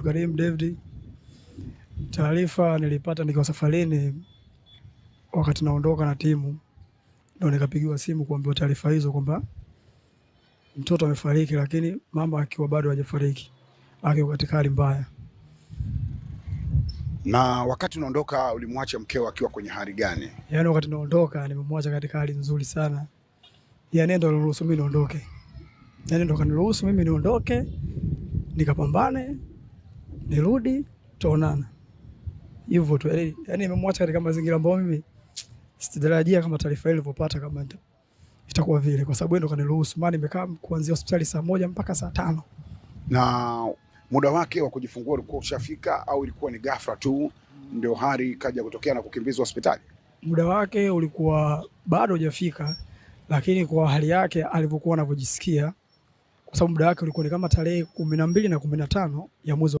Abdulkarim David. Taarifa nilipata nikiwa safarini wakati naondoka na timu, ndio nikapigiwa simu kuambiwa taarifa hizo kwamba mtoto amefariki, lakini mama akiwa bado hajafariki, akiwa katika hali mbaya. Na wakati unaondoka ulimwacha mkeo akiwa kwenye hali gani? Yaani wakati naondoka nimemwacha katika hali nzuri sana. Yaani ndio niruhusu mimi niondoke. Yaani ndio kaniruhusu mimi niondoke, nikapambane, nirudi, tuonana. Hivyo tu. Yaani nimemwacha katika mazingira ambayo mimi sitarajia kama taarifa ile ilipopata kama itakuwa vile, kwa sababu ndio kaniruhusu. Maana nimekaa kuanzia hospitali saa 1 mpaka saa 5. Na muda wake wa kujifungua ulikuwa ushafika au ilikuwa ni ghafla tu ndio hali kaja kutokea na kukimbizwa hospitali? Muda wake ulikuwa bado hujafika, lakini kwa hali yake alivyokuwa anavyojisikia, kwa sababu muda wake ulikuwa ni kama tarehe 12 na 15 ya mwezi